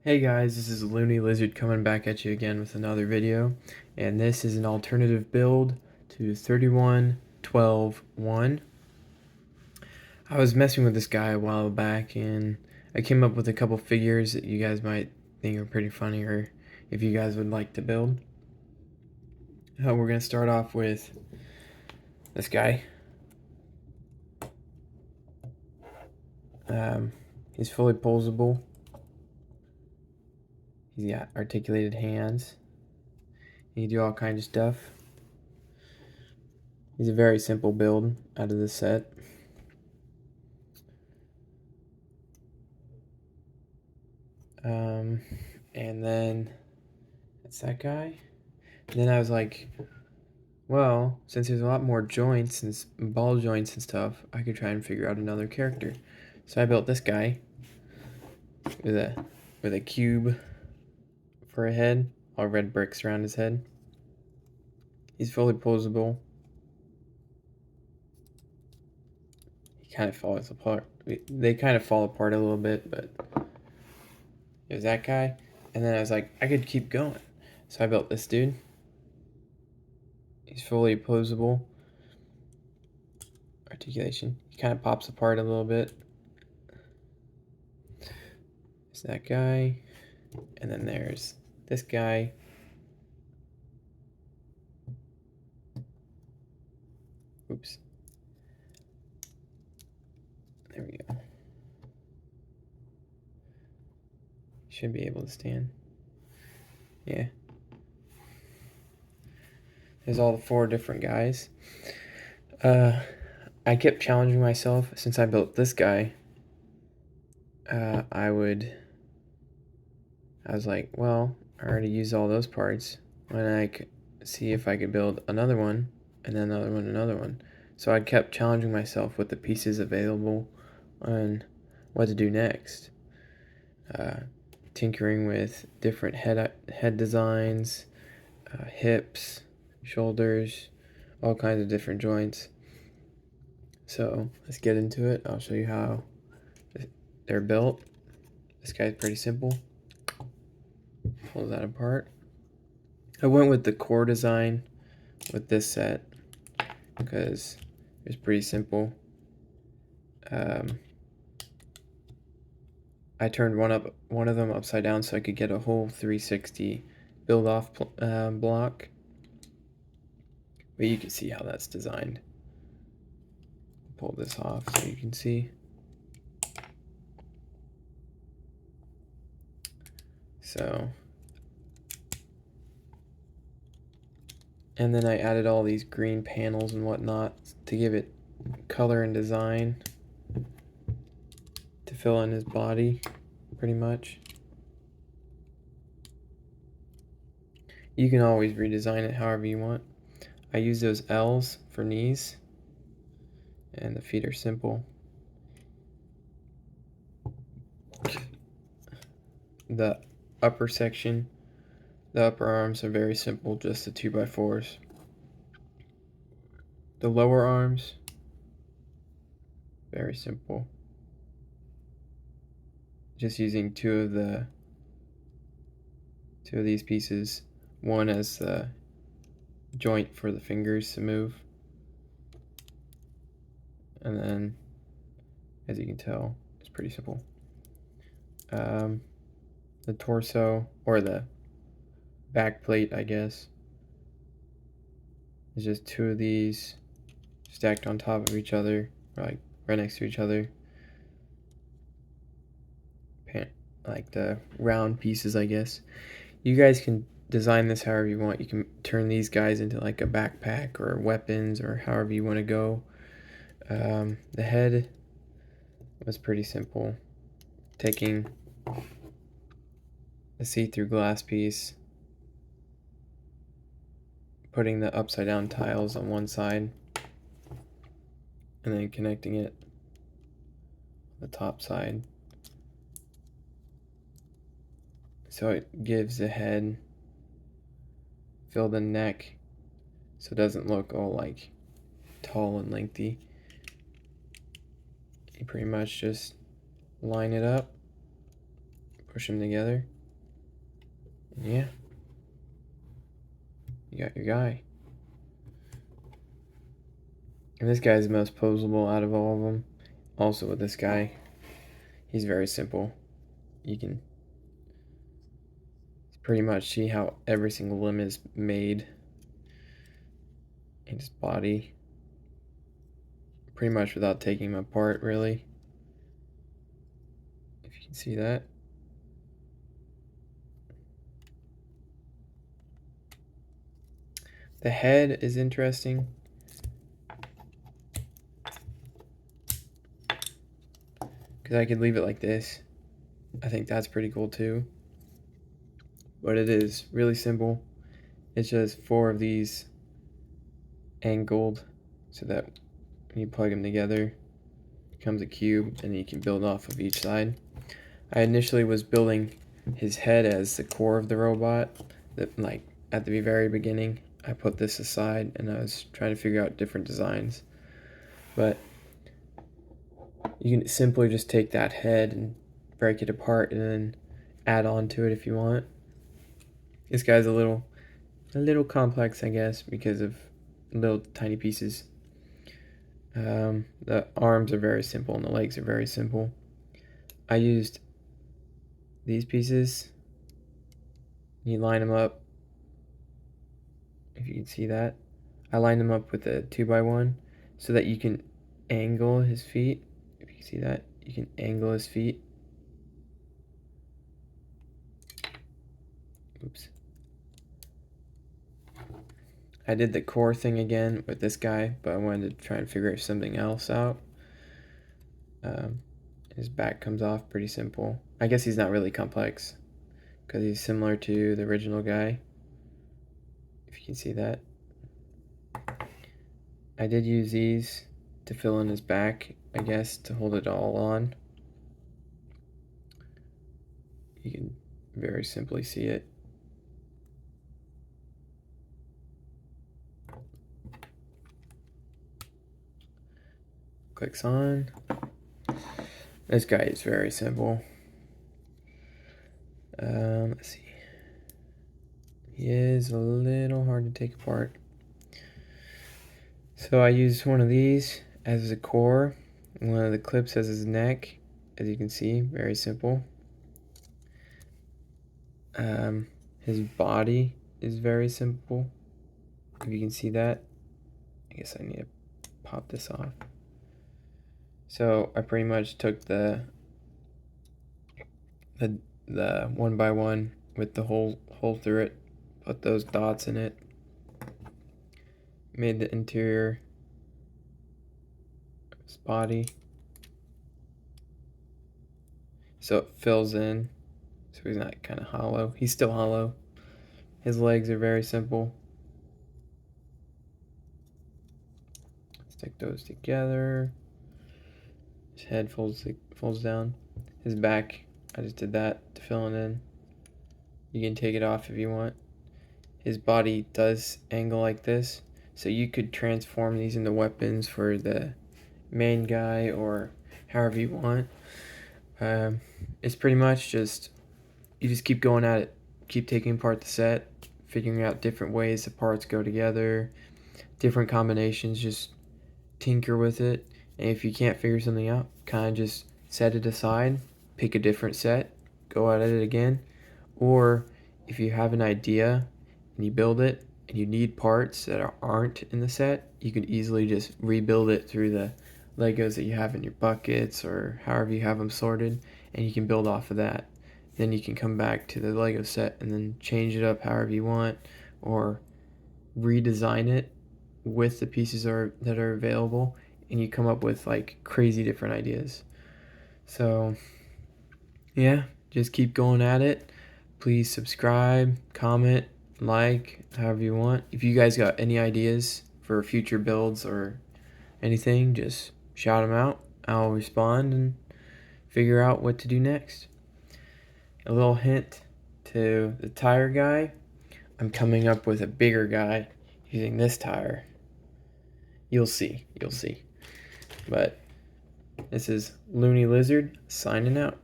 Hey guys, this is Looney Lizard coming back at you again with another video, and this is an alternative build to 31.12.1. I was messing with this guy a while back and I came up with a couple figures that you guys might think are pretty funny, or if you guys would like to build. We're going to start off with this guy. He's fully posable. He's got articulated hands. He can do all kinds of stuff. He's a very simple build out of this set. And then that's that guy. And then I was like, well, since there's a lot more joints and ball joints and stuff, I could try and figure out another character. So I built this guy with a cube for a head, all red bricks around his head. He's fully posable. He kind of falls apart. They kind of fall apart a little bit, but there's that guy. And then I was like, I could keep going. So I built this dude. He's fully posable. Articulation. He kind of pops apart a little bit. There's that guy. And then there's this guy. Oops. There we go. Should be able to stand. Yeah. There's all the 4 different guys. I kept challenging myself since I built this guy. I was like, well, I already used all those parts. When I could see if I could build another one, and then another one. So I kept challenging myself with the pieces available on what to do next. Tinkering with different head designs, hips, shoulders, all kinds of different joints. So let's get into it. I'll show you how they're built. This guy's pretty simple. Pull that apart. I went with the core design with this set because it's pretty simple. I turned one of them upside down so I could get a whole 360 build off block. But you can see how that's designed. Pull this off so you can see. So, and then I added all these green panels and whatnot to give it color and design to fill in his body, pretty much. You can always redesign it however you want. I use those L's for knees, and the feet are simple. The upper section, the upper arms are very simple, just the 2x4s. The lower arms, very simple. Just using two of these pieces, one as the joint for the fingers to move, and then, as you can tell, it's pretty simple. The torso, or the back plate, I guess, is just 2 of these stacked on top of each other, like right next to each other. Like the round pieces, I guess. You guys can design this however you want. You can turn these guys into like a backpack or weapons or however you want to go. The head was pretty simple. Taking a see-through glass piece, putting the upside down tiles on one side, and then connecting it on the top side. So it gives the head, fill the neck, so it doesn't look all like tall and lengthy. You pretty much just line it up, push them together, Yeah, you got your guy. And this guy's the most posable out of all of them. Also with this guy, he's very simple. You can pretty much see how every single limb is made in his body. Pretty much without taking him apart, really. If you can see that. The head is interesting. Because I could leave it like this. I think that's pretty cool too. But it is really simple. It's just 4 of these angled so that when you plug them together, it becomes a cube and you can build off of each side. I initially was building his head as the core of the robot. That, like, at the very beginning, I put this aside and I was trying to figure out different designs. But you can simply just take that head and break it apart and then add on to it if you want. This guy's a little complex, I guess, because of little tiny pieces. The arms are very simple and the legs are very simple. I used these pieces. You line them up. If you can see that, I lined them up with a 2x1 so that you can angle his feet. If you can see that, you can angle his feet. Oops. I did the core thing again with this guy, but I wanted to try and figure something else out. His back comes off pretty simple. I guess he's not really complex because he's similar to the original guy. If you can see that. I did use these to fill in his back, I guess, to hold it all on. You can very simply see it. Clicks on. This guy is very simple. Let's see. He is a little hard to take apart. So I used one of these as a core. One of the clips as his neck. As you can see, very simple. His body is very simple. If you can see that. I guess I need to pop this off. So I pretty much took the 1x1 with the hole through it, put those dots in it, made the interior of his body so it fills in, so he's not kind of hollow. He's still hollow. His legs are very simple. Stick those together. His head folds down. His back, I just did that to fill it in. You can take it off if you want. His body does angle like this, so you could transform these into weapons for the main guy or however you want. It's pretty much just, you just keep going at it, keep taking apart the set, figuring out different ways the parts go together, different combinations, just tinker with it. And if you can't figure something out, kind of just set it aside, pick a different set, go at it again. Or if you have an idea and you build it and you need parts that aren't in the set, you could easily just rebuild it through the Legos that you have in your buckets or however you have them sorted, and you can build off of that. Then you can come back to the Lego set and then change it up however you want, or redesign it with the pieces that are available, and you come up with like crazy different ideas. So yeah, just keep going at it. Please subscribe, comment, like, however you want. If you guys got any ideas for future builds or anything, just shout them out. I'll respond and figure out what to do next. A little hint to the tire guy. I'm coming up with a bigger guy using this tire. You'll see. But this is Looney Lizard signing out.